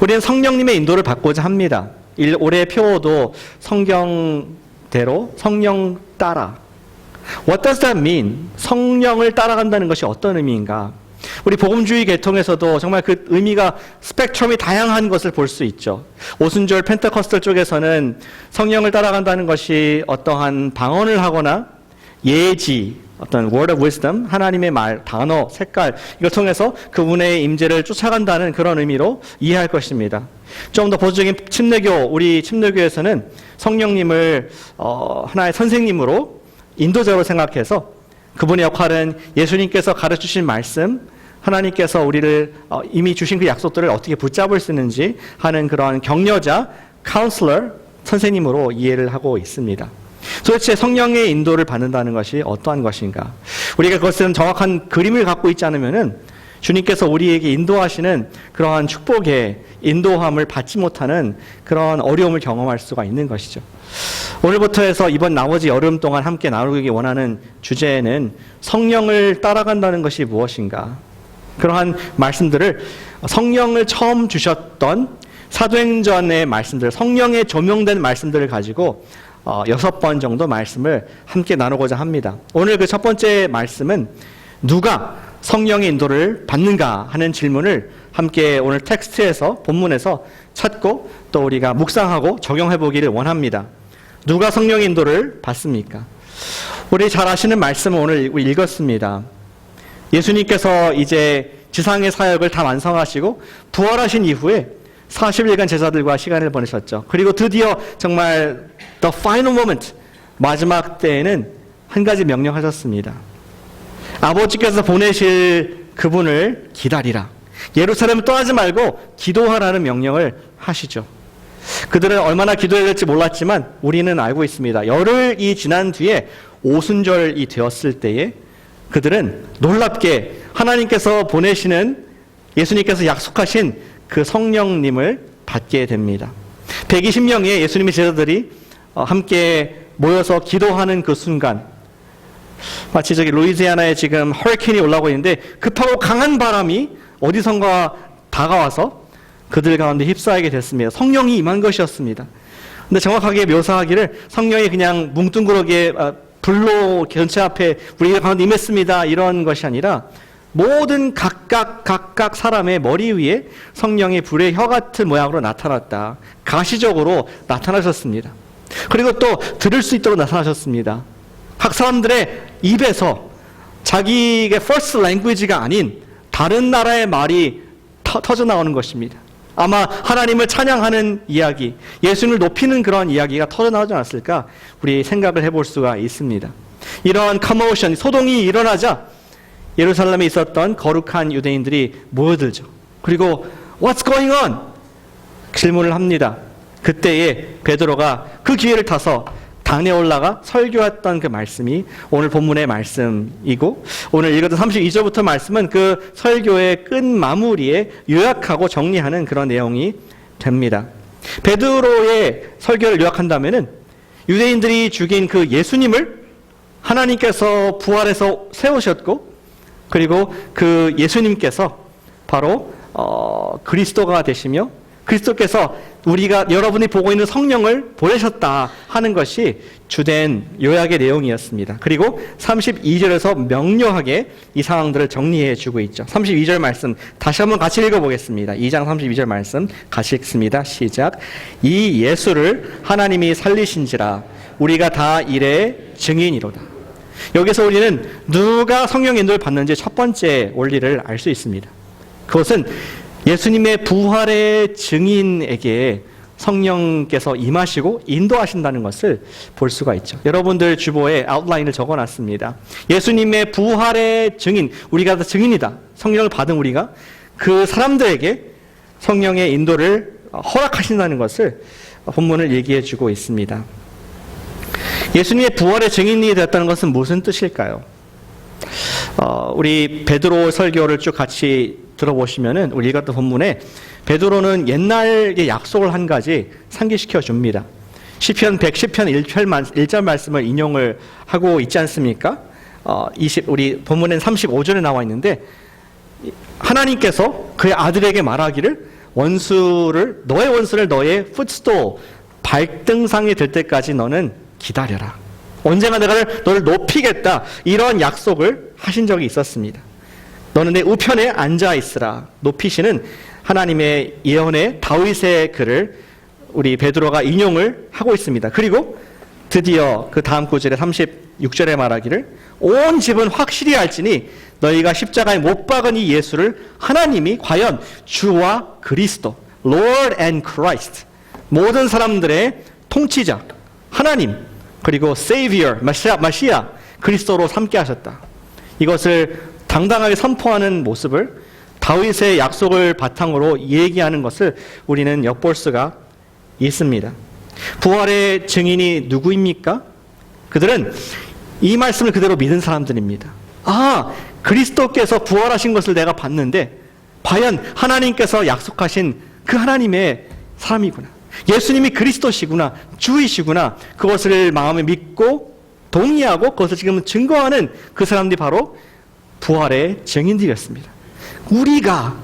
우리는 성령님의 인도를 받고자 합니다. 올해 표어도 성경대로 성령 따라. What does that mean? 성령을 따라간다는 것이 어떤 의미인가? 우리 복음주의 계통에서도 정말 그 의미가 스펙트럼이 다양한 것을 볼 수 있죠. 오순절 펜테코스탈 쪽에서는 성령을 따라간다는 것이 어떠한 방언을 하거나 예지, 어떤 word of wisdom, 하나님의 말, 단어, 색깔, 이걸 통해서 그분의 임재를 쫓아간다는 그런 의미로 이해할 것입니다. 좀 더 보수적인 침례교, 우리 침례교에서는 성령님을 하나의 선생님으로 인도자로 생각해서 그분의 역할은 예수님께서 가르치신 말씀, 하나님께서 우리를 이미 주신 그 약속들을 어떻게 붙잡을 수 있는지 하는 그런 격려자, 카운슬러, 선생님으로 이해를 하고 있습니다. 도대체 성령의 인도를 받는다는 것이 어떠한 것인가? 우리가 그것은 정확한 그림을 갖고 있지 않으면은 주님께서 우리에게 인도하시는 그러한 축복의 인도함을 받지 못하는 그런 어려움을 경험할 수가 있는 것이죠. 오늘부터 해서 이번 나머지 여름 동안 함께 나누기 원하는 주제는 성령을 따라간다는 것이 무엇인가? 그러한 말씀들을 성령을 처음 주셨던 사도행전의 말씀들, 성령에 조명된 말씀들을 가지고 6번 정도 말씀을 함께 나누고자 합니다. 오늘 그 첫 번째 말씀은 누가 성령의 인도를 받는가 하는 질문을 함께 오늘 텍스트에서, 본문에서 찾고 또 우리가 묵상하고 적용해 보기를 원합니다. 누가 성령의 인도를 받습니까? 우리 잘 아시는 말씀을 오늘 읽었습니다. 예수님께서 이제 지상의 사역을 다 완성하시고 부활하신 이후에 40일간 제자들과 시간을 보내셨죠. 그리고 드디어 정말 the final moment, 마지막 때에는 한 가지 명령하셨습니다. 아버지께서 보내실 그분을 기다리라. 예루살렘을 떠나지 말고 기도하라는 명령을 하시죠. 그들은 얼마나 기도해야 될지 몰랐지만 우리는 알고 있습니다. 열흘이 지난 뒤에 오순절이 되었을 때에 그들은 놀랍게 하나님께서 보내시는, 예수님께서 약속하신 그 성령님을 받게 됩니다. 120명의 예수님의 제자들이 함께 모여서 기도하는 그 순간, 마치 저기 루이지애나에 지금 허리케인이 올라오고 있는데 급하고 강한 바람이 어디선가 다가와서 그들 가운데 휩싸이게 됐습니다. 성령이 임한 것이었습니다. 근데 정확하게 묘사하기를 성령이 그냥 뭉뚱그러게 불로 전체 앞에 우리 가운데 임했습니다, 이런 것이 아니라 모든 각각 사람의 머리 위에 성령의 불의 혀 같은 모양으로 나타났다. 가시적으로 나타나셨습니다. 그리고 또 들을 수 있도록 나타나셨습니다. 각 사람들의 입에서 자기의 first language가 아닌 다른 나라의 말이 터져 나오는 것입니다. 아마 하나님을 찬양하는 이야기, 예수님을 높이는 그런 이야기가 터져 나오지 않았을까 우리 생각을 해볼 수가 있습니다. 이러한 커모션, 소동이 일어나자 예루살렘에 있었던 거룩한 유대인들이 모여들죠. 그리고 What's going on? 질문을 합니다. 그때에 베드로가 그 기회를 타서 단에 올라가 설교했던 그 말씀이 오늘 본문의 말씀이고, 오늘 읽었던 32절부터 말씀은 그 설교의 끝 마무리에 요약하고 정리하는 그런 내용이 됩니다. 베드로의 설교를 요약한다면은 유대인들이 죽인 그 예수님을 하나님께서 부활해서 세우셨고, 그리고 그 예수님께서 바로 그리스도가 되시며 그리스도께서 우리가 여러분이 보고 있는 성령을 보내셨다 하는 것이 주된 요약의 내용이었습니다. 그리고 32절에서 명료하게 이 상황들을 정리해 주고 있죠. 32절 말씀 다시 한번 같이 읽어보겠습니다. 2장 32절 말씀 같이 읽습니다. 시작. 이 예수를 하나님이 살리신지라 우리가 다 이래 증인이로다. 여기서 우리는 누가 성령 인도를 받는지 첫 번째 원리를 알 수 있습니다. 그것은 예수님의 부활의 증인에게 성령께서 임하시고 인도하신다는 것을 볼 수가 있죠. 여러분들 주보에 아웃라인을 적어놨습니다. 예수님의 부활의 증인, 우리가 다 증인이다. 성령을 받은 우리가 그 사람들에게 성령의 인도를 허락하신다는 것을 본문을 얘기해 주고 있습니다. 예수님의 부활의 증인이 되었다는 것은 무슨 뜻일까요? 우리 베드로 설교를 쭉 같이 들어보시면은 우리 읽었던 본문에 베드로는 옛날의 약속을 한 가지 상기시켜 줍니다. 시편 110편 1절 말씀을 인용을 하고 있지 않습니까? 우리 본문엔 35절에 나와 있는데 하나님께서 그의 아들에게 말하기를 너의 원수를 너의 풋스토, 발등상이 될 때까지 너는 기다려라. 언젠가 내가 너를 높이겠다. 이런 약속을 하신 적이 있었습니다. 너는 내 우편에 앉아 있으라. 높이시는 하나님의 예언의 다윗의 글을 우리 베드로가 인용을 하고 있습니다. 그리고 드디어 그 다음 구절에 36절에 말하기를 온 집은 확실히 알지니 너희가 십자가에 못 박은 이 예수를 하나님이 과연 주와 그리스도, Lord and Christ, 모든 사람들의 통치자, 하나님, 그리고 Savior, 마시아, 그리스도로 삼게 하셨다. 이것을 당당하게 선포하는 모습을 다윗의 약속을 바탕으로 얘기하는 것을 우리는 엿볼 수가 있습니다. 부활의 증인이 누구입니까? 그들은 이 말씀을 그대로 믿은 사람들입니다. 아, 그리스도께서 부활하신 것을 내가 봤는데 과연 하나님께서 약속하신 그 하나님의 사람이구나. 예수님이 그리스도시구나. 주이시구나. 그것을 마음에 믿고 동의하고 그것을 지금 증거하는 그 사람들이 바로 부활의 증인들이었습니다. 우리가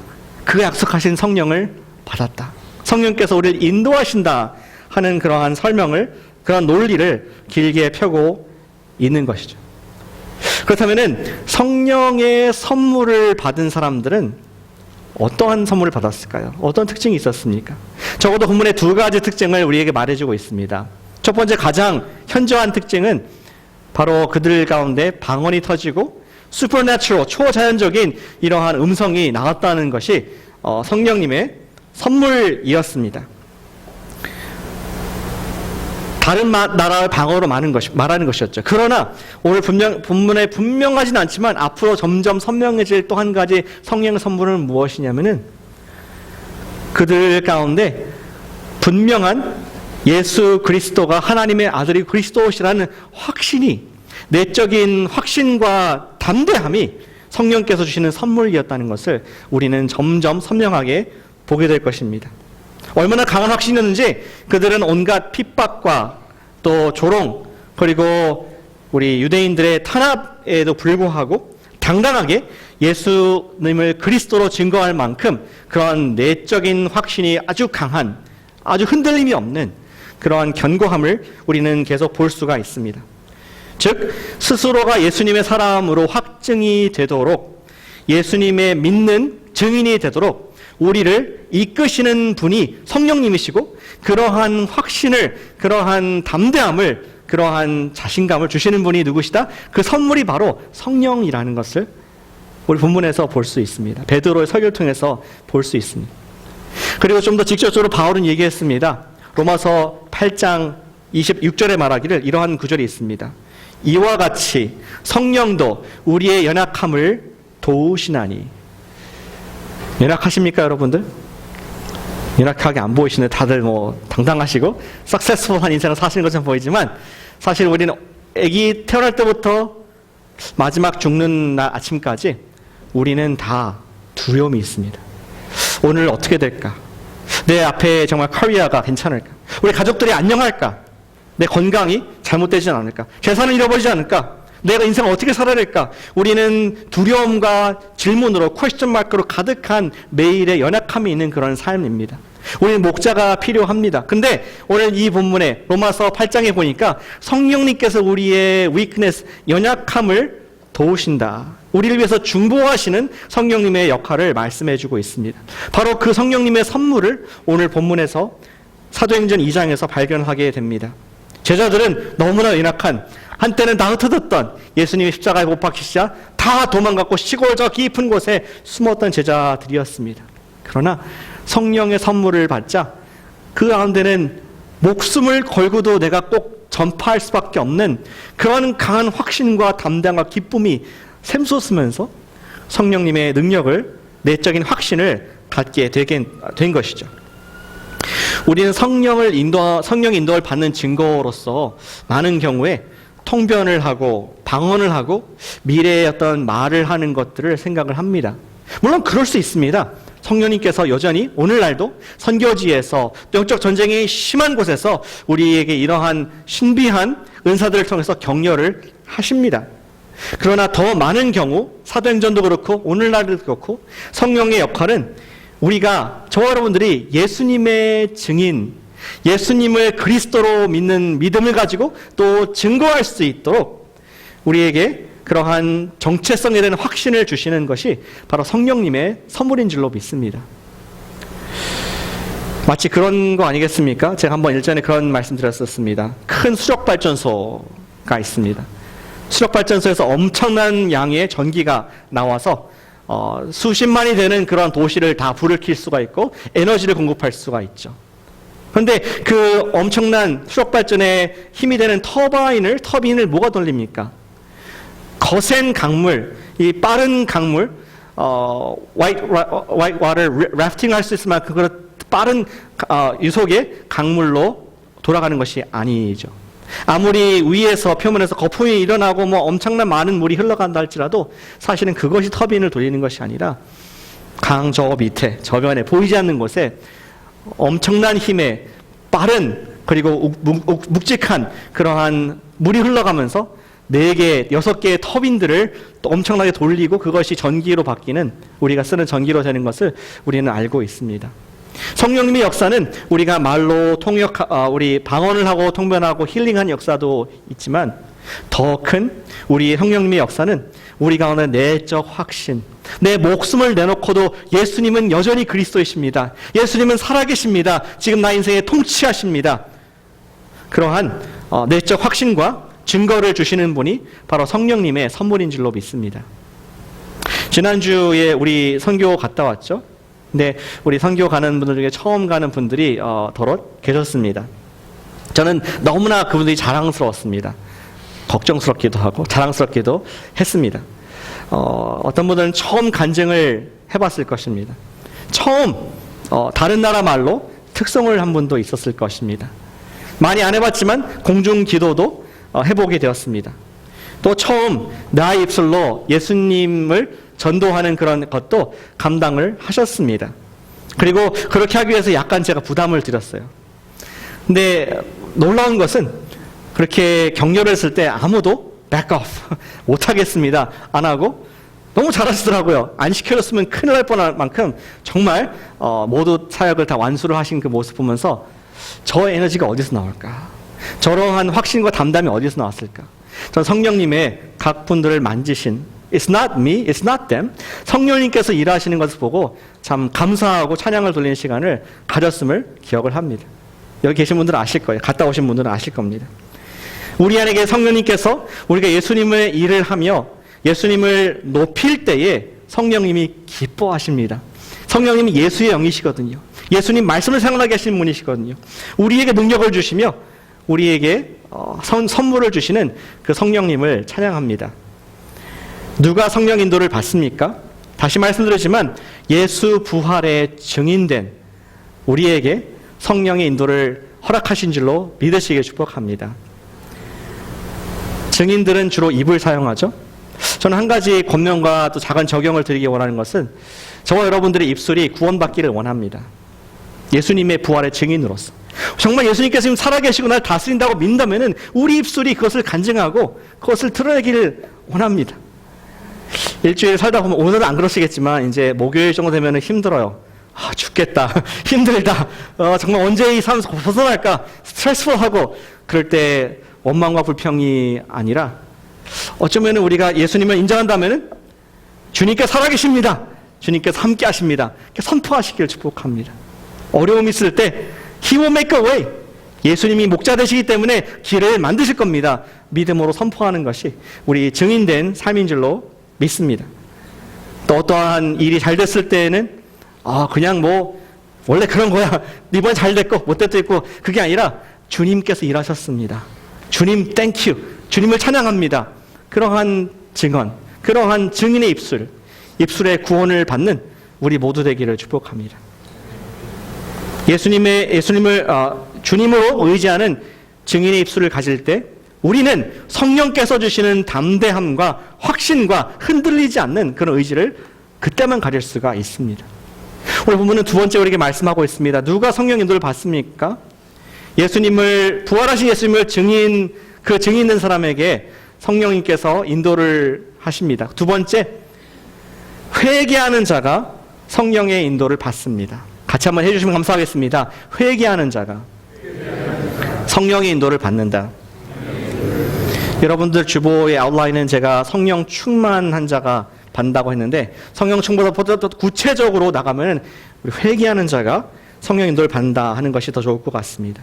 그 약속하신 성령을 받았다. 성령께서 우리를 인도하신다 하는 그러한 설명을, 그런 논리를 길게 펴고 있는 것이죠. 그렇다면 성령의 선물을 받은 사람들은 어떠한 선물을 받았을까요? 어떤 특징이 있었습니까? 적어도 본문의 두 가지 특징을 우리에게 말해주고 있습니다. 첫 번째 가장 현저한 특징은 바로 그들 가운데 방언이 터지고 supernatural, 초자연적인 이러한 음성이 나왔다는 것이 성령님의 선물이었습니다. 다른 나라의 방어로 말하는 것이었죠. 그러나 오늘 본문에 분명하진 않지만 앞으로 점점 선명해질 또 한 가지 성령의 선물은 무엇이냐면은 그들 가운데 분명한 예수 그리스도가 하나님의 아들이 그리스도시라는 확신이, 내적인 확신과 담대함이 성령께서 주시는 선물이었다는 것을 우리는 점점 선명하게 보게 될 것입니다. 얼마나 강한 확신이었는지 그들은 온갖 핍박과 또 조롱, 그리고 우리 유대인들의 탄압에도 불구하고 당당하게 예수님을 그리스도로 증거할 만큼 그런 내적인 확신이 아주 강한, 아주 흔들림이 없는 그러한 견고함을 우리는 계속 볼 수가 있습니다. 즉 스스로가 예수님의 사람으로 확증이 되도록, 예수님의 믿는 증인이 되도록 우리를 이끄시는 분이 성령님이시고, 그러한 확신을, 그러한 담대함을, 그러한 자신감을 주시는 분이 누구시다? 그 선물이 바로 성령이라는 것을 우리 본문에서 볼 수 있습니다. 베드로의 설교를 통해서 볼 수 있습니다. 그리고 좀 더 직접적으로 바울은 얘기했습니다. 로마서 8장 26절에 말하기를 이러한 구절이 있습니다. 이와 같이 성령도 우리의 연약함을 도우시나니. 연약하십니까, 여러분들? 연약하게 안 보이시는, 다들 당당하시고 석세스풀한 인생을 사시는 것처럼 보이지만 사실 우리는 아기 태어날 때부터 마지막 죽는 날 아침까지 우리는 다 두려움이 있습니다. 오늘 어떻게 될까? 내 앞에 정말 커리어가 괜찮을까? 우리 가족들이 안녕할까? 내 건강이 잘못되지 않을까? 재산을 잃어버리지 않을까? 내가 인생을 어떻게 살아야 될까? 우리는 두려움과 질문으로, 퀘스천 마크로 가득한 매일의 연약함이 있는 그런 삶입니다. 우리는 목자가 필요합니다. 근데 오늘 이 본문에 로마서 8장에 보니까 성령님께서 우리의 weakness, 연약함을 도우신다. 우리를 위해서 중보하시는 성령님의 역할을 말씀해주고 있습니다. 바로 그 성령님의 선물을 오늘 본문에서 사도행전 2장에서 발견하게 됩니다. 제자들은 너무나 연약한, 한때는 다 흩어졌던, 예수님이 십자가에 못 박히시자 다 도망갔고 시골 저 깊은 곳에 숨었던 제자들이었습니다. 그러나 성령의 선물을 받자 그 가운데는 목숨을 걸고도 내가 꼭 전파할 수밖에 없는 그런 강한 확신과 담당과 기쁨이 샘솟으면서 성령님의 능력을, 내적인 확신을 갖게 된 것이죠. 우리는 성령의 인도를 받는 증거로서 많은 경우에 통변을 하고 방언을 하고 미래의 어떤 말을 하는 것들을 생각을 합니다. 물론 그럴 수 있습니다. 성령님께서 여전히 오늘날도 선교지에서, 영적 전쟁이 심한 곳에서 우리에게 이러한 신비한 은사들을 통해서 격려를 하십니다. 그러나 더 많은 경우 사도행전도 그렇고 오늘날도 그렇고 성령의 역할은 우리가, 저와 여러분들이 예수님의 증인, 예수님을 그리스도로 믿는 믿음을 가지고 또 증거할 수 있도록 우리에게 그러한 정체성에 대한 확신을 주시는 것이 바로 성령님의 선물인 줄로 믿습니다. 마치 그런 거 아니겠습니까? 제가 한번 일전에 그런 말씀 드렸었습니다. 큰 수력발전소가 있습니다. 수력발전소에서 엄청난 양의 전기가 나와서 수십만이 되는 그런 도시를 다 불을 켤 수가 있고 에너지를 공급할 수가 있죠. 그런데 그 엄청난 수력발전에 힘이 되는 터빈을 뭐가 돌립니까? 거센 강물, 이 빠른 강물, white water rafting 할 수 있을 만큼 그런 빠른 유속의 강물로 돌아가는 것이 아니죠. 아무리 위에서 표면에서 거품이 일어나고 뭐 엄청난 많은 물이 흘러간다 할지라도 사실은 그것이 터빈을 돌리는 것이 아니라 강 저 밑에 저변에 보이지 않는 곳에 엄청난 힘의 빠른 그리고 묵직한 그러한 물이 흘러가면서 4개, 6개의 터빈들을 또 엄청나게 돌리고 그것이 전기로 바뀌는, 우리가 쓰는 전기로 되는 것을 우리는 알고 있습니다. 성령님의 역사는 우리가 말로 우리 방언을 하고 통변하고 힐링한 역사도 있지만 더 큰 우리 성령님의 역사는 우리 가운데 내적 확신, 내 목숨을 내놓고도 예수님은 여전히 그리스도이십니다. 예수님은 살아계십니다. 지금 나 인생에 통치하십니다. 그러한 내적 확신과 증거를 주시는 분이 바로 성령님의 선물인 줄로 믿습니다. 지난주에 우리 선교 갔다 왔죠? 근데 우리 선교 가는 분들 중에 처음 가는 분들이 더러 계셨습니다. 저는 너무나 그분들이 자랑스러웠습니다. 걱정스럽기도 하고 자랑스럽기도 했습니다. 어떤 분들은 처음 간증을 해봤을 것입니다. 처음 다른 나라 말로 특성을 한 분도 있었을 것입니다. 많이 안 해봤지만 공중 기도도 해보게 되었습니다. 또 처음 나의 입술로 예수님을 전도하는 그런 것도 감당을 하셨습니다. 그리고 그렇게 하기 위해서 약간 제가 부담을 드렸어요. 근데 놀라운 것은 그렇게 격려를 했을 때 아무도 back off 못하겠습니다 안 하고 너무 잘하시더라고요. 안 시켜줬으면 큰일 날 뻔할 만큼 정말 모두 사역을 다 완수를 하신 그 모습 보면서 저 에너지가 어디서 나올까? 저러한 확신과 담담이 어디서 나왔을까? 전 성령님의 각 분들을 만지신 It's not me, it's not them. 성령님께서 일하시는 것을 보고 참 감사하고 찬양을 돌리는 시간을 가졌음을 기억을 합니다. 여기 계신 분들은 아실 거예요. 갔다 오신 분들은 아실 겁니다. 우리 안에게 성령님께서 우리가 예수님의 일을 하며 예수님을 높일 때에 성령님이 기뻐하십니다. 성령님이 예수의 영이시거든요. 예수님 말씀을 생각나게 하시는 분이시거든요. 우리에게 능력을 주시며 우리에게 선물을 주시는 그 성령님을 찬양합니다. 누가 성령 인도를 받습니까? 다시 말씀드리지만 예수 부활의 증인된 우리에게 성령의 인도를 허락하신 줄로 믿으시길 축복합니다. 증인들은 주로 입을 사용하죠. 저는 한 가지 권면과 또 작은 적용을 드리기 원하는 것은 저와 여러분들의 입술이 구원받기를 원합니다. 예수님의 부활의 증인으로서. 정말 예수님께서 지금 살아계시고 날 다스린다고 믿는다면 우리 입술이 그것을 간증하고 그것을 드러내기를 원합니다. 일주일 살다 보면 오늘은 안 그러시겠지만 이제 목요일 정도 되면 힘들어요. 죽겠다. 힘들다. 정말 언제 이 삶에서 벗어날까? 스트레스풀하고 그럴 때 원망과 불평이 아니라 어쩌면 우리가 예수님을 인정한다면 주님께 살아계십니다. 주님께서 함께 하십니다. 선포하시기를 축복합니다. 어려움이 있을 때 He will make a way. 예수님이 목자 되시기 때문에 길을 만드실 겁니다. 믿음으로 선포하는 것이 우리 증인된 삶인 줄로 믿습니다. 또 어떠한 일이 잘 됐을 때에는 그냥 뭐 원래 그런 거야. 이번에 잘 됐고 못 됐도 있고 그게 아니라 주님께서 일하셨습니다. 주님 땡큐. 주님을 찬양합니다. 그러한 증언, 그러한 증인의 입술의 구원을 받는 우리 모두 되기를 축복합니다. 예수님을 주님으로 의지하는 증인의 입술을 가질 때 우리는 성령께서 주시는 담대함과 확신과 흔들리지 않는 그런 의지를 그때만 가질 수가 있습니다. 오늘 본문은 두 번째 우리에게 말씀하고 있습니다. 누가 성령 인도를 받습니까? 부활하신 예수님을 증인 있는 사람에게 성령님께서 인도를 하십니다. 두 번째, 회개하는 자가 성령의 인도를 받습니다. 같이 한번 해주시면 감사하겠습니다. 회개하는 자가 성령의 인도를 받는다. 여러분들 주보의 아웃라인은 제가 성령 충만한 자가 받는다고 했는데, 성령 충만보다 더 구체적으로 나가면 우리 회개하는 자가 성령 인도를 받는다 하는 것이 더 좋을 것 같습니다.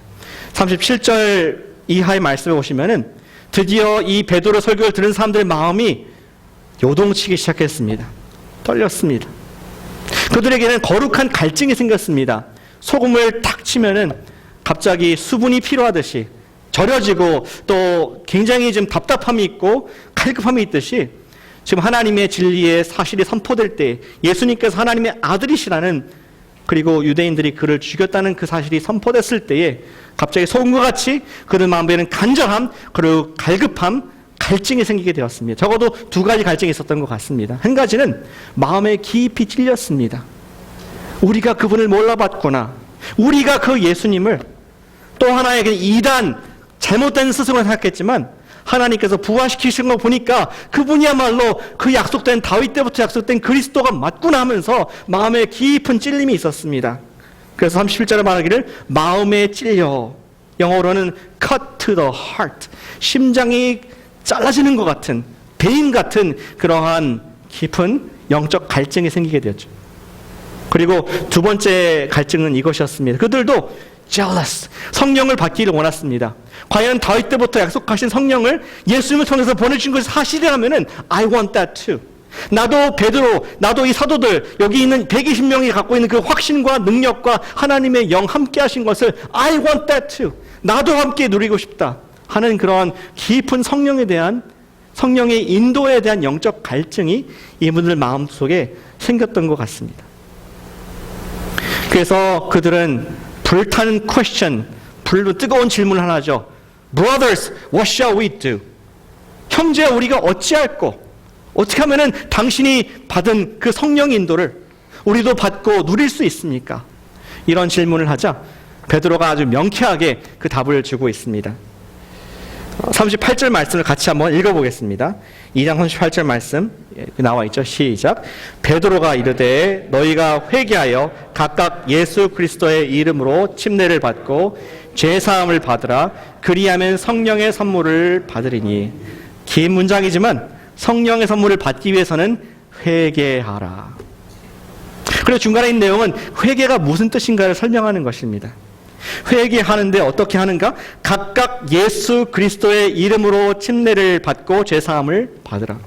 37절 이하의 말씀에 보시면은 드디어 이 베드로 설교를 들은 사람들의 마음이 요동치기 시작했습니다. 떨렸습니다. 그들에게는 거룩한 갈증이 생겼습니다. 소금을 탁 치면은 갑자기 수분이 필요하듯이 절여지고 또 굉장히 좀 답답함이 있고 갈급함이 있듯이 지금 하나님의 진리의 사실이 선포될 때 예수님께서 하나님의 아들이시라는, 그리고 유대인들이 그를 죽였다는 그 사실이 선포됐을 때에 갑자기 소금과 같이 그들 마음에는 간절함 그리고 갈급함, 갈증이 생기게 되었습니다. 적어도 두 가지 갈증이 있었던 것 같습니다. 한 가지는 마음에 깊이 찔렸습니다. 우리가 그분을 몰라봤구나. 우리가 그 예수님을 또 하나의 이단, 잘못된 스승으로 생각했지만 하나님께서 부활시키신 거 보니까 그분이야말로 그 약속된 다윗 때부터 약속된 그리스도가 맞구나 하면서 마음에 깊은 찔림이 있었습니다. 그래서 37절에 말하기를 마음에 찔려, 영어로는 cut to the heart, 심장이 잘라지는 것 같은, 베인 같은 그러한 깊은 영적 갈증이 생기게 되었죠. 그리고 두 번째 갈증은 이것이었습니다. 그들도 jealous, 성령을 받기를 원했습니다. 과연 다윗 때부터 약속하신 성령을 예수님을 통해서 보내주신 것이 사실이라면은 I want that too. 나도 베드로, 나도 이 사도들, 여기 있는 120명이 갖고 있는 그 확신과 능력과 하나님의 영 함께 하신 것을 I want that too. 나도 함께 누리고 싶다 하는 그런 깊은 성령에 대한, 성령의 인도에 대한 영적 갈증이 이분들 마음속에 생겼던 것 같습니다. 그래서 그들은 불타는 퀘스천, 불로 뜨거운 질문을 하나 하죠. Brothers, what shall we do? 형제야, 우리가 어찌할꼬? 어떻게 하면은 당신이 받은 그 성령 인도를 우리도 받고 누릴 수 있습니까? 이런 질문을 하자 베드로가 아주 명쾌하게 그 답을 주고 있습니다. 38절 말씀을 같이 한번 읽어보겠습니다. 2장 38절 말씀 나와 있죠. 시작. 베드로가 이르되 너희가 회개하여 각각 예수 그리스도의 이름으로 침례를 받고 죄사함을 받으라. 그리하면 성령의 선물을 받으리니. 긴 문장이지만 성령의 선물을 받기 위해서는 회개하라. 그리고 중간에 있는 내용은 회개가 무슨 뜻인가를 설명하는 것입니다. 회개하는데 어떻게 하는가? 각각 예수 그리스도의 이름으로 침례를 받고 죄사함을 받으라.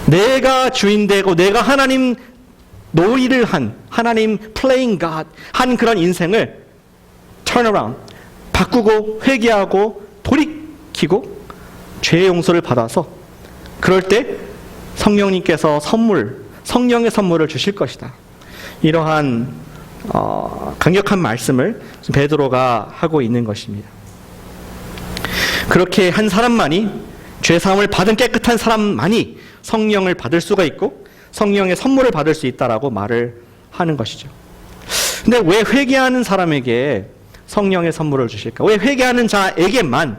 내가 주인되고 내가 하나님 놀이를 한, 하나님 playing God 한 그런 인생을 turn around, 바꾸고 회개하고 돌이키고 죄의 용서를 받아서 그럴 때 성령님께서 성령의 선물을 주실 것이다. 이러한 강력한 말씀을 베드로가 하고 있는 것입니다. 그렇게 한 사람만이, 죄사함을 받은 깨끗한 사람만이 성령을 받을 수가 있고 성령의 선물을 받을 수 있다라고 말을 하는 것이죠. 근데 왜 회개하는 사람에게 성령의 선물을 주실까? 왜 회개하는 자에게만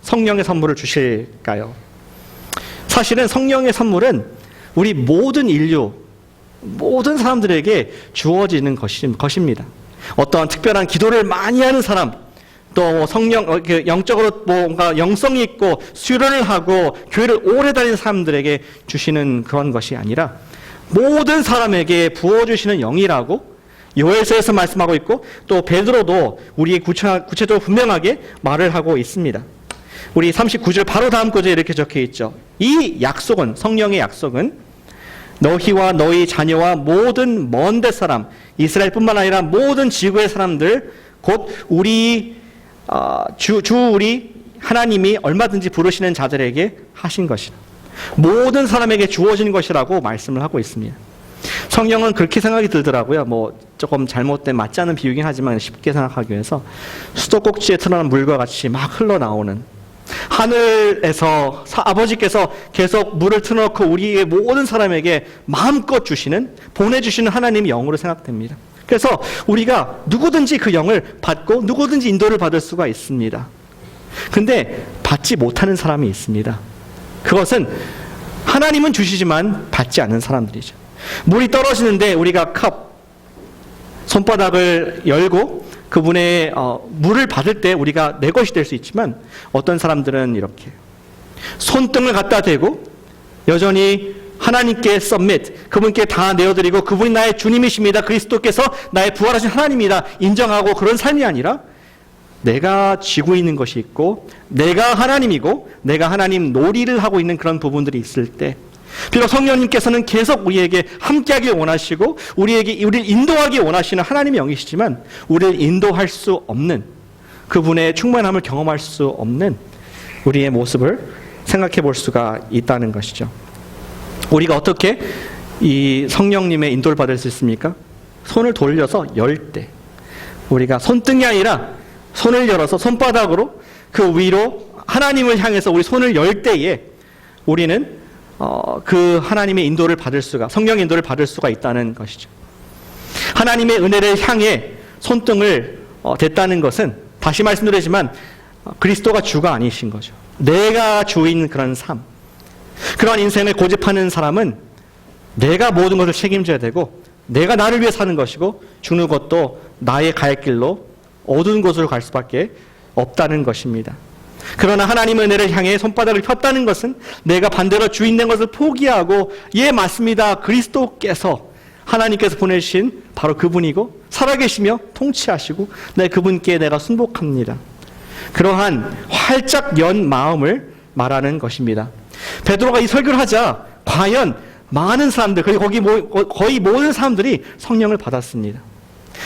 성령의 선물을 주실까요? 사실은 성령의 선물은 우리 모든 인류, 모든 사람들에게 주어지는 것입니다. 어떤 특별한 기도를 많이 하는 사람, 또 성령, 영적으로 뭔가 영성이 있고 수련을 하고 교회를 오래 다니는 사람들에게 주시는 그런 것이 아니라 모든 사람에게 부어주시는 영이라고 요엘서에서 말씀하고 있고 또 베드로도 우리의 구체적으로 분명하게 말을 하고 있습니다. 우리 39절 바로 다음 구절에 이렇게 적혀 있죠. 이 약속은, 성령의 약속은 너희와 너희 자녀와 모든 먼데 사람, 이스라엘뿐만 아니라 모든 지구의 사람들, 곧 우리 우리 하나님이 얼마든지 부르시는 자들에게 하신 것이라. 모든 사람에게 주어진 것이라고 말씀을 하고 있습니다. 성령은 그렇게 생각이 들더라고요. 조금 잘못된 맞지 않은 비유긴 하지만 쉽게 생각하기 위해서 수도꼭지에 틀어놓은 물과 같이 막 흘러나오는, 하늘에서 아버지께서 계속 물을 틀어놓고 우리의 모든 사람에게 마음껏 주시는, 보내주시는 하나님의 영으로 생각됩니다. 그래서 우리가 누구든지 그 영을 받고 누구든지 인도를 받을 수가 있습니다. 근데 받지 못하는 사람이 있습니다. 그것은 하나님은 주시지만 받지 않는 사람들이죠. 물이 떨어지는데 우리가 손바닥을 열고 그분의 물을 받을 때 우리가 내 것이 될 수 있지만 어떤 사람들은 이렇게 손등을 갖다 대고 여전히 하나님께 submit, 그분께 다 내어드리고 그분이 나의 주님이십니다. 그리스도께서 나의 부활하신 하나님이다 인정하고 그런 삶이 아니라 내가 쥐고 있는 것이 있고 내가 하나님이고 내가 하나님 놀이를 하고 있는 그런 부분들이 있을 때 비록 성령님께서는 계속 우리에게 함께하길 원하시고 우리를 인도하기 원하시는 하나님의 영이시지만 우리를 인도할 수 없는 그분의 충만함을 경험할 수 없는 우리의 모습을 생각해 볼 수가 있다는 것이죠. 우리가 어떻게 이 성령님의 인도를 받을 수 있습니까? 손을 돌려서 열 때 우리가 손등이 아니라 손을 열어서 손바닥으로 그 위로 하나님을 향해서 우리 손을 열 때에 우리는 그 하나님의 인도를 받을 수가, 성령 인도를 받을 수가 있다는 것이죠. 하나님의 은혜를 향해 손등을 댔다는 것은 다시 말씀드리지만 그리스도가 주가 아니신 거죠. 내가 주인 그런 삶, 그런 인생을 고집하는 사람은 내가 모든 것을 책임져야 되고 내가 나를 위해 사는 것이고 죽는 것도 나의 갈 길로 어두운 곳으로 갈 수밖에 없다는 것입니다. 그러나 하나님의 은혜를 향해 손바닥을 폈다는 것은 내가 반대로 주인 된 것을 포기하고 예 맞습니다. 그리스도께서 하나님께서 보내신 바로 그분이고 살아계시며 통치하시고 그분께 내가 순복합니다. 그러한 활짝 연 마음을 말하는 것입니다. 베드로가 이 설교를 하자 과연 많은 사람들, 거의 모든 사람들이 성령을 받았습니다.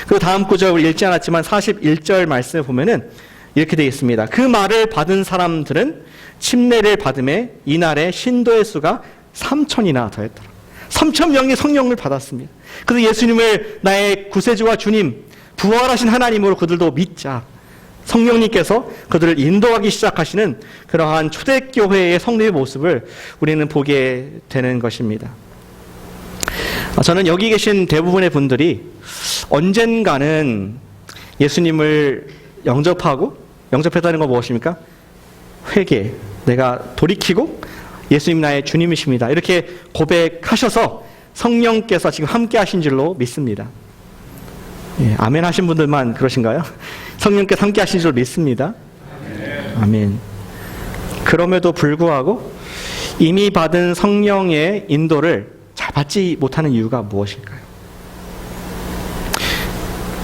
그 다음 구절을 읽지 않았지만 41절 말씀을 보면은 이렇게 되어 있습니다. 그 말을 받은 사람들은 침례를 받음에 이날에 신도의 수가 3,000이나 더했더라. 3,000명이 성령을 받았습니다. 그래서 예수님을 나의 구세주와 주님, 부활하신 하나님으로 그들도 믿자. 성령님께서 그들을 인도하기 시작하시는 그러한 초대교회의 성례의 모습을 우리는 보게 되는 것입니다. 저는 여기 계신 대부분의 분들이 언젠가는 예수님을 영접했다는 건 무엇입니까? 회개, 내가 돌이키고 예수님 나의 주님이십니다. 이렇게 고백하셔서 성령께서 지금 함께 하신 줄로 믿습니다. 예, 아멘 하신 분들만 그러신가요? 성령께서 함께 하신 줄로 믿습니다. 아멘. 그럼에도 불구하고 이미 받은 성령의 인도를 잘 받지 못하는 이유가 무엇일까요?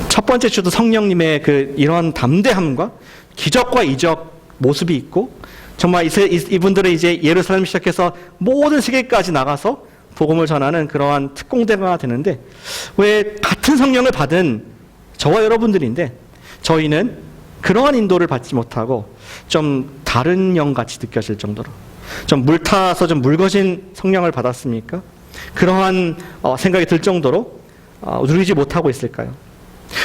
첫 번째 주도 성령님의 이런 담대함과 기적과 이적 모습이 있고 정말 이분들은 이제 예루살렘 시작해서 모든 세계까지 나가서 복음을 전하는 그러한 특공대가 되는데 왜 같은 성령을 받은 저와 여러분들인데 저희는 그러한 인도를 받지 못하고 좀 다른 영같이 느껴질 정도로 좀 물타서 좀 묽어진 성령을 받았습니까? 그러한 생각이 들 정도로 누리지 못하고 있을까요?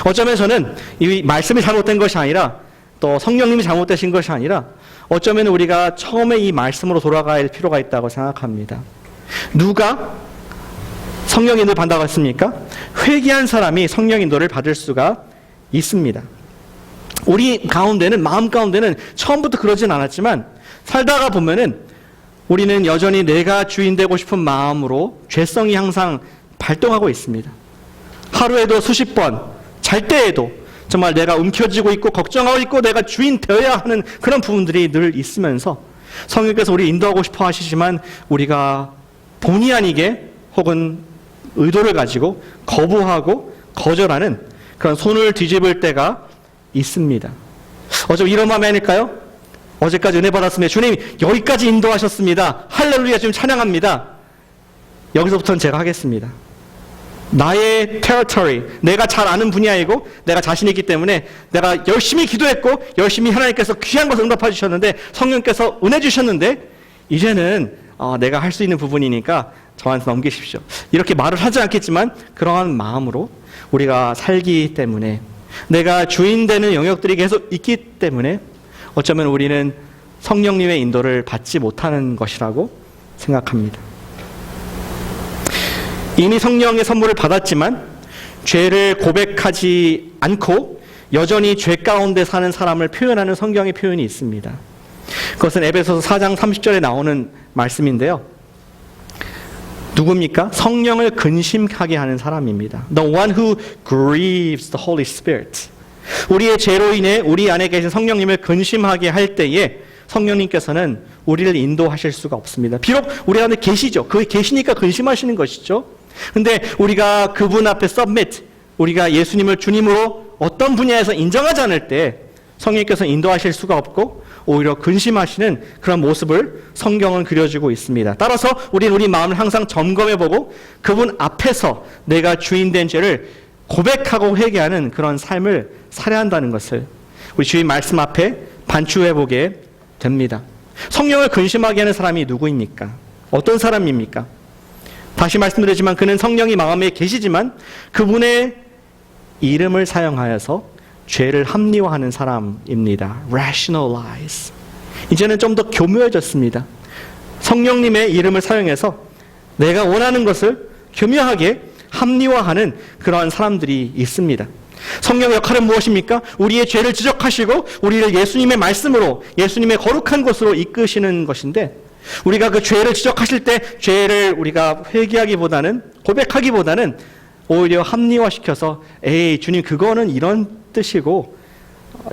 어쩌면 저는 이 말씀이 잘못된 것이 아니라 또 성령님이 잘못되신 것이 아니라 어쩌면 우리가 처음에 이 말씀으로 돌아갈 필요가 있다고 생각합니다. 누가 성령 인도를 받는다고 했습니까? 회개한 사람이 성령 인도를 받을 수가 있습니다. 우리 가운데는, 마음 가운데는 처음부터 그러진 않았지만 살다가 보면은 우리는 여전히 내가 주인 되고 싶은 마음으로 죄성이 항상 발동하고 있습니다. 하루에도 수십 번, 잘 때에도 정말 내가 움켜쥐고 있고 걱정하고 있고 내가 주인 되어야 하는 그런 부분들이 늘 있으면서 성령께서 우리 인도하고 싶어 하시지만 우리가 본의 아니게 혹은 의도를 가지고 거부하고 거절하는 그런 손을 뒤집을 때가 있습니다. 어쩌면 이런 마음이 아닐까요? 어제까지 은혜 받았으면 주님 여기까지 인도하셨습니다. 할렐루야 지금 찬양합니다. 여기서부터는 제가 하겠습니다. 나의 territory, 내가 잘 아는 분야이고 내가 자신 있기 때문에 내가 열심히 기도했고 열심히 하나님께서 귀한 것을 응답해 주셨는데 성령께서 은혜 주셨는데 이제는 내가 할 수 있는 부분이니까 저한테 넘기십시오. 이렇게 말을 하지 않겠지만 그러한 마음으로 우리가 살기 때문에 내가 주인 되는 영역들이 계속 있기 때문에 어쩌면 우리는 성령님의 인도를 받지 못하는 것이라고 생각합니다. 이미 성령의 선물을 받았지만 죄를 고백하지 않고 여전히 죄 가운데 사는 사람을 표현하는 성경의 표현이 있습니다. 그것은 에베소서 4장 30절에 나오는 말씀인데요. 누굽니까? 성령을 근심하게 하는 사람입니다. The one who grieves the Holy Spirit. 우리의 죄로 인해 우리 안에 계신 성령님을 근심하게 할 때에 성령님께서는 우리를 인도하실 수가 없습니다. 비록 우리 안에 계시죠. 그 계시니까 근심하시는 것이죠. 근데 우리가 그분 앞에 submit, 우리가 예수님을 주님으로 어떤 분야에서 인정하지 않을 때 성령님께서 인도하실 수가 없고 오히려 근심하시는 그런 모습을 성경은 그려주고 있습니다. 따라서 우리는 우리 마음을 항상 점검해보고 그분 앞에서 내가 주인된 죄를 고백하고 회개하는 그런 삶을 살아야 한다는 것을 우리 주의 말씀 앞에 반추해보게 됩니다. 성령을 근심하게 하는 사람이 누구입니까? 어떤 사람입니까? 다시 말씀드리지만 그는 성령이 마음에 계시지만 그분의 이름을 사용하여서 죄를 합리화하는 사람입니다. rationalize. 이제는 좀 더 교묘해졌습니다. 성령님의 이름을 사용해서 내가 원하는 것을 교묘하게 합리화하는 그러한 사람들이 있습니다. 성령의 역할은 무엇입니까? 우리의 죄를 지적하시고 우리를 예수님의 말씀으로, 예수님의 거룩한 곳으로 이끄시는 것인데 우리가 그 죄를 지적하실 때 죄를 우리가 회개하기보다는, 고백하기보다는 오히려 합리화시켜서 에이 주님 그거는 이런 뜻이고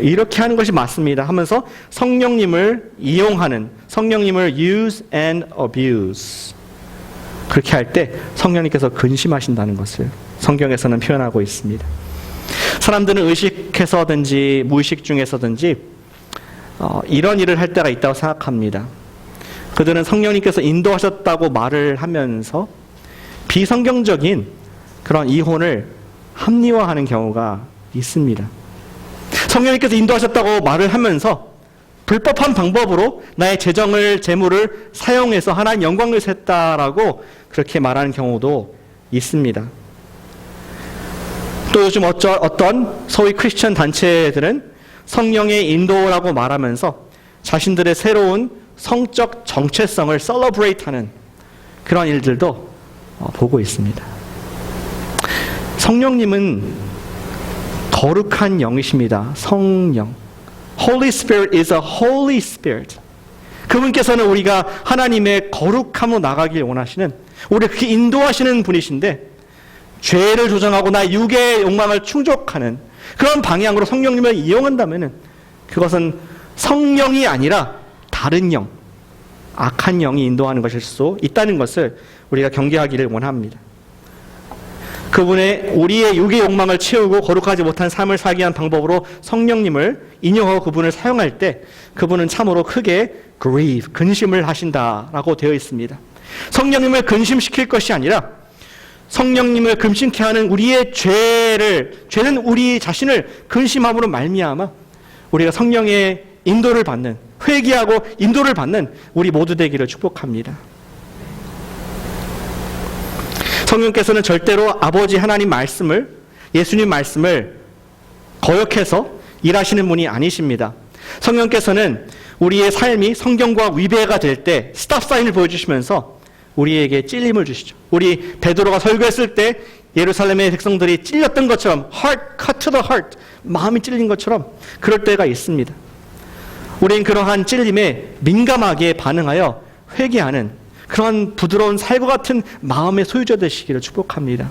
이렇게 하는 것이 맞습니다 하면서 성령님을 이용하는, 성령님을 use and abuse, 그렇게 할 때 성령님께서 근심하신다는 것을 성경에서는 표현하고 있습니다. 사람들은 의식해서든지 무의식 중에서든지 이런 일을 할 때가 있다고 생각합니다. 그들은 성령님께서 인도하셨다고 말을 하면서 비성경적인 그런 이혼을 합리화하는 경우가 있습니다. 성령님께서 인도하셨다고 말을 하면서 불법한 방법으로 나의 재물을 사용해서 하나님 영광을 샜다라고 그렇게 말하는 경우도 있습니다. 또 요즘 어떤 소위 크리스천 단체들은 성령의 인도라고 말하면서 자신들의 새로운 성적 정체성을 셀러브레이트하는 그런 일들도 보고 있습니다. 성령님은 거룩한 영이십니다. 성령. Holy Spirit is a Holy Spirit. 그분께서는 우리가 하나님의 거룩함으로 나가길 원하시는, 우리를 그렇게 인도하시는 분이신데 죄를 조정하고 나의 육의 욕망을 충족하는 그런 방향으로 성령님을 이용한다면 그것은 성령이 아니라 다른 영, 악한 영이 인도하는 것일 수 있다는 것을 우리가 경계하기를 원합니다. 그분의 우리의 육의 욕망을 채우고 거룩하지 못한 삶을 살게 한 방법으로 성령님을 인용하고 그분을 사용할 때 그분은 참으로 크게 grieve, 근심을 하신다라고 되어 있습니다. 성령님을 근심시킬 것이 아니라 성령님을 근심케 하는 우리의 죄는 우리 자신을 근심함으로 말미암아 우리가 성령의 인도를 받는, 회개하고 인도를 받는 우리 모두 되기를 축복합니다. 성령께서는 절대로 아버지 하나님 말씀을, 예수님 말씀을 거역해서 일하시는 분이 아니십니다. 성령께서는 우리의 삶이 성경과 위배가 될 때 스탑 사인을 보여주시면서 우리에게 찔림을 주시죠. 우리 베드로가 설교했을 때 예루살렘의 백성들이 찔렸던 것처럼 heart cut to the heart, 마음이 찔린 것처럼 그럴 때가 있습니다. 우린 그러한 찔림에 민감하게 반응하여 회개하는 그런 부드러운 살과 같은 마음의 소유자 되시기를 축복합니다.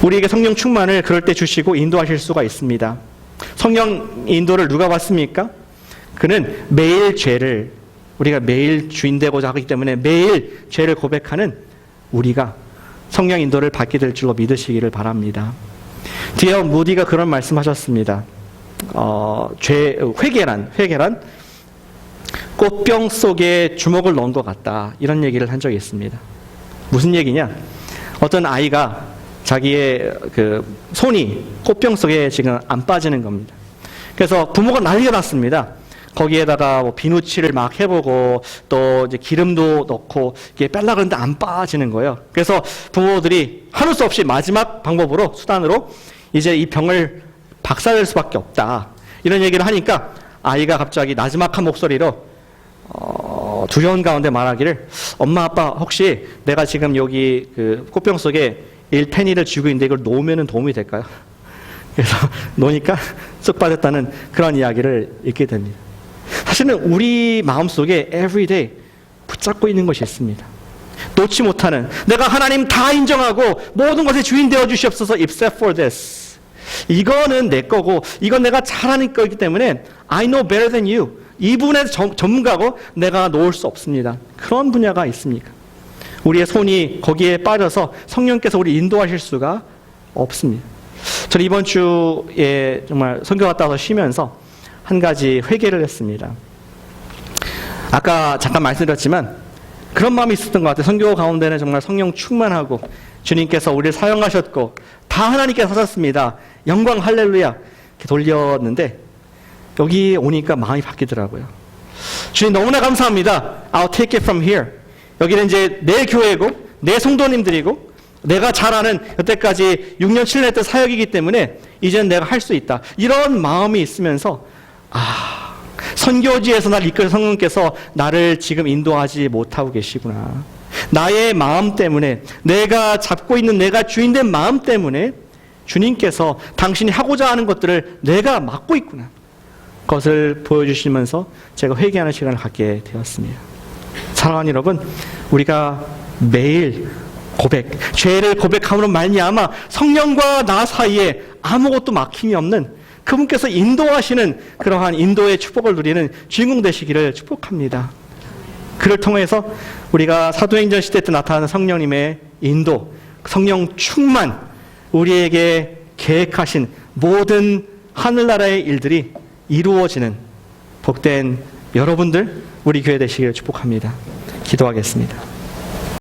우리에게 성령 충만을 그럴 때 주시고 인도하실 수가 있습니다. 성령 인도를 누가 받습니까? 그는 매일 죄를, 우리가 매일 주인 되고자 하기 때문에 매일 죄를 고백하는 우리가 성령 인도를 받게 될 줄로 믿으시기를 바랍니다. D.L. 무디가 그런 말씀하셨습니다. 회개란 꽃병 속에 주먹을 넣은 것 같다, 이런 얘기를 한 적이 있습니다. 무슨 얘기냐? 어떤 아이가 자기의 그 손이 꽃병 속에 지금 안 빠지는 겁니다. 그래서 부모가 난리가 났습니다. 거기에다가 뭐 비누칠을 막 해보고 또 이제 기름도 넣고 이게 빼려고 하는데 안 빠지는 거예요. 그래서 부모들이 하는 수 없이 마지막 방법으로, 수단으로 이제 이 병을 박살낼 수밖에 없다, 이런 얘기를 하니까 아이가 갑자기 나지막한 목소리로 두려운 가운데 말하기를, 엄마 아빠 혹시 내가 지금 여기 그 꽃병 속에 1페니를 쥐고 있는데 이걸 놓으면 도움이 될까요? 그래서 놓으니까 쑥 빠졌다는 그런 이야기를 읽게 됩니다. 사실은 우리 마음속에 everyday 붙잡고 있는 것이 있습니다. 놓지 못하는, 내가 하나님 다 인정하고 모든 것의 주인 되어 주시옵소서 except for this. 이거는 내 거고 이건 내가 잘하는 거기 때문에 I know better than you. 이 부분에서 전문가고 내가 놓을 수 없습니다. 그런 분야가 있습니까? 우리의 손이 거기에 빠져서 성령께서 우리 인도하실 수가 없습니다. 저는 이번 주에 정말 선교 갔다 와서 쉬면서 한 가지 회개를 했습니다. 아까 잠깐 말씀드렸지만 그런 마음이 있었던 것 같아요. 선교 가운데는 정말 성령 충만하고 주님께서 우리를 사용하셨고 다 하나님께서 하셨습니다. 영광 할렐루야 이렇게 돌렸는데 여기 오니까 마음이 바뀌더라고요. 주님 너무나 감사합니다. I'll take it from here. 여기는 이제 내 교회고 내 성도님들이고 내가 잘 아는 여태까지 6년 7년 했던 사역이기 때문에 이제는 내가 할 수 있다. 이런 마음이 있으면서 선교지에서 나를 이끌어 성령께서 나를 지금 인도하지 못하고 계시구나. 나의 마음 때문에 내가 잡고 있는 내가 주인된 마음 때문에 주님께서 당신이 하고자 하는 것들을 내가 막고 있구나. 그것을 보여주시면서 제가 회개하는 시간을 갖게 되었습니다. 사랑하는 여러분, 우리가 매일 죄를 고백함으로 말미암아 성령과 나 사이에 아무것도 막힘이 없는 그분께서 인도하시는 그러한 인도의 축복을 누리는 주인공 되시기를 축복합니다. 그를 통해서 우리가 사도행전 시대 때 나타나는 성령님의 인도, 성령 충만, 우리에게 계획하신 모든 하늘나라의 일들이 이루어지는 복된 여러분들, 우리 교회 되시기를 축복합니다. 기도하겠습니다.